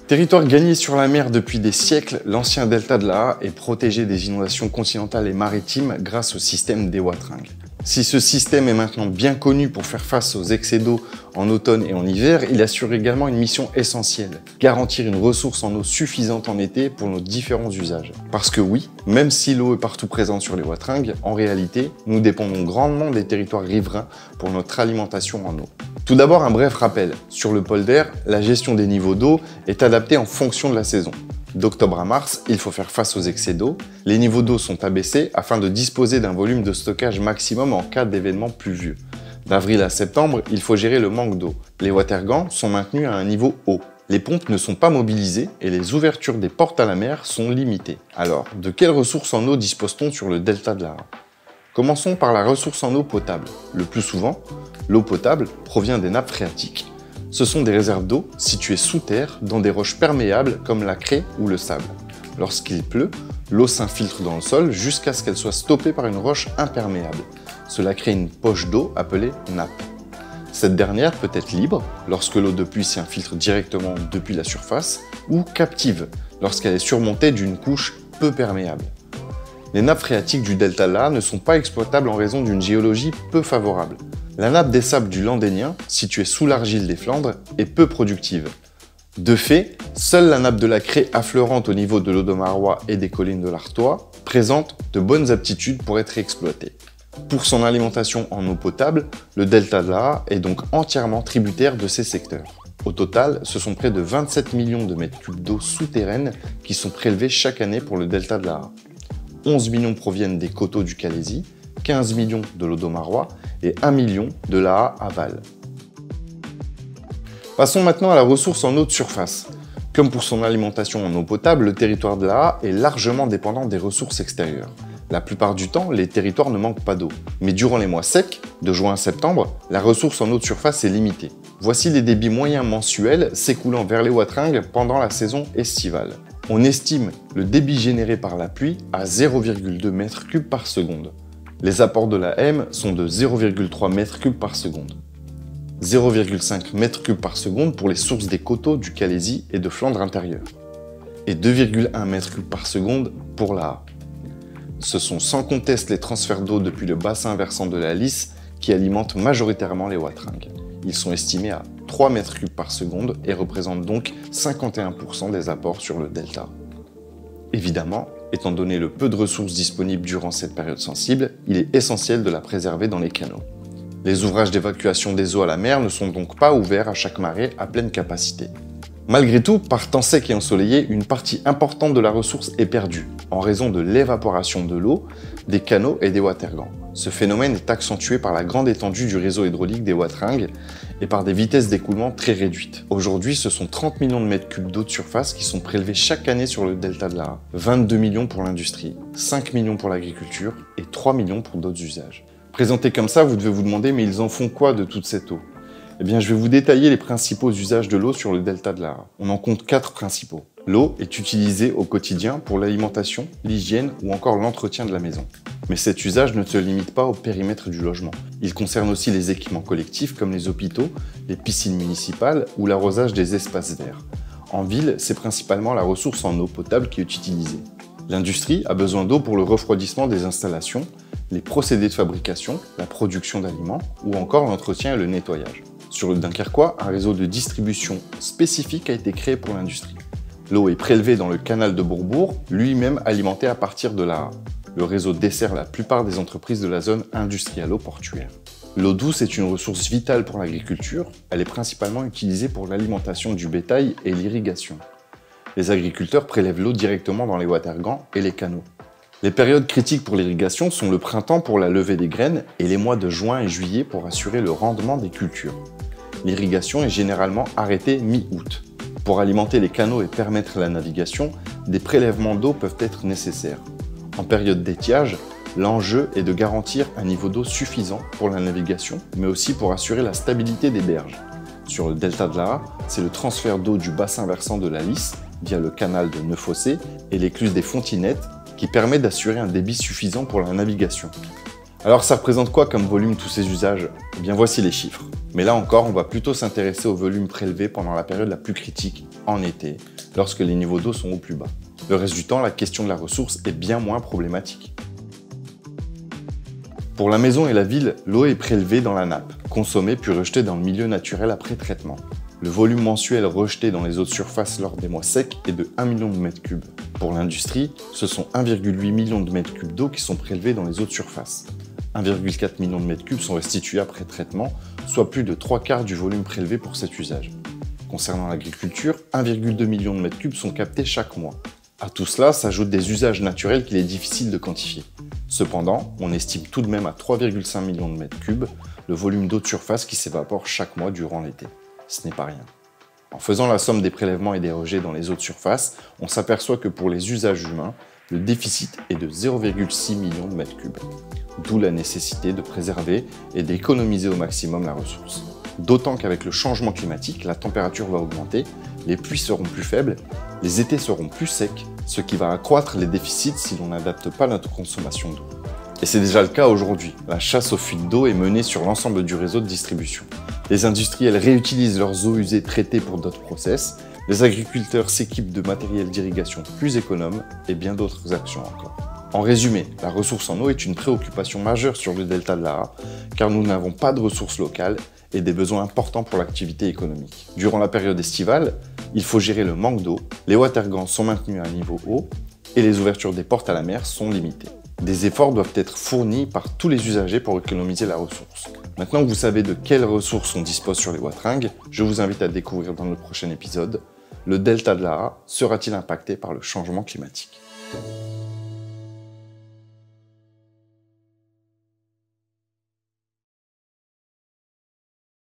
Territoire gagné sur la mer depuis des siècles, l'ancien delta de la Aa est protégé des inondations continentales et maritimes grâce au système des Watringues. Si ce système est maintenant bien connu pour faire face aux excès d'eau en automne et en hiver, il assure également une mission essentielle, garantir une ressource en eau suffisante en été pour nos différents usages. Parce que oui, même si l'eau est partout présente sur les Watringues, en réalité, nous dépendons grandement des territoires riverains pour notre alimentation en eau. Tout d'abord, un bref rappel. Sur le polder, la gestion des niveaux d'eau est adaptée en fonction de la saison. D'octobre à mars, il faut faire face aux excès d'eau. Les niveaux d'eau sont abaissés afin de disposer d'un volume de stockage maximum en cas d'événements pluvieux. D'avril à septembre, il faut gérer le manque d'eau. Les watergans sont maintenus à un niveau haut. Les pompes ne sont pas mobilisées et les ouvertures des portes à la mer sont limitées. Alors, de quelles ressources en eau dispose-t-on sur le delta de la Aa? Commençons par la ressource en eau potable. Le plus souvent, l'eau potable provient des nappes phréatiques. Ce sont des réserves d'eau situées sous terre dans des roches perméables comme la craie ou le sable. Lorsqu'il pleut, l'eau s'infiltre dans le sol jusqu'à ce qu'elle soit stoppée par une roche imperméable. Cela crée une poche d'eau appelée nappe. Cette dernière peut être libre lorsque l'eau de pluie s'y infiltre directement depuis la surface ou captive lorsqu'elle est surmontée d'une couche peu perméable. Les nappes phréatiques du delta de la Aa ne sont pas exploitables en raison d'une géologie peu favorable. La nappe des sables du Landénien, située sous l'argile des Flandres, est peu productive. De fait, seule la nappe de la Craie affleurante au niveau de l'Audomarois et des collines de l'Artois présente de bonnes aptitudes pour être exploitée. Pour son alimentation en eau potable, le delta de la Aa est donc entièrement tributaire de ces secteurs. Au total, ce sont près de 27 millions de mètres cubes d'eau souterraine qui sont prélevés chaque année pour le delta de la Aa. 11 millions proviennent des coteaux du Calaisis, 15 millions de l'Audomarois et 1 million de la Aa aval. Passons maintenant à la ressource en eau de surface. Comme pour son alimentation en eau potable, le territoire de la Aa est largement dépendant des ressources extérieures. La plupart du temps, les territoires ne manquent pas d'eau. Mais durant les mois secs, de juin à septembre, la ressource en eau de surface est limitée. Voici les débits moyens mensuels s'écoulant vers les Watringues pendant la saison estivale. On estime le débit généré par la pluie à 0,2 m3 par seconde. Les apports de la M sont de 0,3 m3 par seconde. 0,5 m3 par seconde pour les sources des coteaux du Calaisis et de Flandre intérieure. Et 2,1 m3 par seconde pour la Aa. Ce sont sans conteste les transferts d'eau depuis le bassin versant de la Lys qui alimentent majoritairement les Watringues. Ils sont estimés à 3 m3 par seconde et représentent donc 51% des apports sur le delta. Évidemment, étant donné le peu de ressources disponibles durant cette période sensible, il est essentiel de la préserver dans les canaux. Les ouvrages d'évacuation des eaux à la mer ne sont donc pas ouverts à chaque marée à pleine capacité. Malgré tout, par temps sec et ensoleillé, une partie importante de la ressource est perdue, en raison de l'évaporation de l'eau, des canaux et des watergans. Ce phénomène est accentué par la grande étendue du réseau hydraulique des Watringues et par des vitesses d'écoulement très réduites. Aujourd'hui, ce sont 30 millions de mètres cubes d'eau de surface qui sont prélevés chaque année sur le delta de la Aa. 22 millions pour l'industrie, 5 millions pour l'agriculture et 3 millions pour d'autres usages. Présenté comme ça, vous devez vous demander, mais ils en font quoi de toute cette eau? Eh bien, je vais vous détailler les principaux usages de l'eau sur le delta de la Aa. On en compte 4 principaux. L'eau est utilisée au quotidien pour l'alimentation, l'hygiène ou encore l'entretien de la maison. Mais cet usage ne se limite pas au périmètre du logement. Il concerne aussi les équipements collectifs comme les hôpitaux, les piscines municipales ou l'arrosage des espaces verts. En ville, c'est principalement la ressource en eau potable qui est utilisée. L'industrie a besoin d'eau pour le refroidissement des installations, les procédés de fabrication, la production d'aliments ou encore l'entretien et le nettoyage. Sur le Dunkerquois, un réseau de distribution spécifique a été créé pour l'industrie. L'eau est prélevée dans le canal de Bourbourg, lui-même alimenté à partir de la Aa. Le réseau dessert la plupart des entreprises de la zone industrialo-portuaire. L'eau douce est une ressource vitale pour l'agriculture. Elle est principalement utilisée pour l'alimentation du bétail et l'irrigation. Les agriculteurs prélèvent l'eau directement dans les watergans et les canaux. Les périodes critiques pour l'irrigation sont le printemps pour la levée des graines et les mois de juin et juillet pour assurer le rendement des cultures. L'irrigation est généralement arrêtée mi-août. Pour alimenter les canaux et permettre la navigation, des prélèvements d'eau peuvent être nécessaires. En période d'étiage, l'enjeu est de garantir un niveau d'eau suffisant pour la navigation, mais aussi pour assurer la stabilité des berges. Sur le delta de la Aa, c'est le transfert d'eau du bassin versant de la Lys via le canal de Neuf-Fossés et l'écluse des Fontinettes qui permet d'assurer un débit suffisant pour la navigation. Alors ça représente quoi comme volume tous ces usages? Eh bien voici les chiffres. Mais là encore, on va plutôt s'intéresser au volume prélevé pendant la période la plus critique, en été, lorsque les niveaux d'eau sont au plus bas. Le reste du temps, la question de la ressource est bien moins problématique. Pour la maison et la ville, l'eau est prélevée dans la nappe, consommée puis rejetée dans le milieu naturel après traitement. Le volume mensuel rejeté dans les eaux de surface lors des mois secs est de 1 million de mètres cubes. Pour l'industrie, ce sont 1,8 million de mètres cubes d'eau qui sont prélevés dans les eaux de surface. 1,4 million de mètres cubes sont restitués après traitement, soit plus de 3/4 du volume prélevé pour cet usage. Concernant l'agriculture, 1,2 million de mètres cubes sont captés chaque mois. À tout cela s'ajoutent des usages naturels qu'il est difficile de quantifier. Cependant, on estime tout de même à 3,5 millions de mètres cubes le volume d'eau de surface qui s'évapore chaque mois durant l'été. Ce n'est pas rien. En faisant la somme des prélèvements et des rejets dans les eaux de surface, on s'aperçoit que pour les usages humains, le déficit est de 0,6 millions de mètres cubes. D'où la nécessité de préserver et d'économiser au maximum la ressource. D'autant qu'avec le changement climatique, la température va augmenter, les pluies seront plus faibles, les étés seront plus secs, ce qui va accroître les déficits si l'on n'adapte pas notre consommation d'eau. Et c'est déjà le cas aujourd'hui. La chasse aux fuites d'eau est menée sur l'ensemble du réseau de distribution. Les industriels réutilisent leurs eaux usées traitées pour d'autres process, les agriculteurs s'équipent de matériel d'irrigation plus économe et bien d'autres actions encore. En résumé, la ressource en eau est une préoccupation majeure sur le delta de l'Ara, car nous n'avons pas de ressources locales et des besoins importants pour l'activité économique. Durant la période estivale, il faut gérer le manque d'eau, les watergans sont maintenus à un niveau haut et les ouvertures des portes à la mer sont limitées. Des efforts doivent être fournis par tous les usagers pour économiser la ressource. Maintenant que vous savez de quelles ressources on dispose sur les wateringues, je vous invite à découvrir dans le prochain épisode, le delta de l'Ara sera-t-il impacté par le changement climatique ?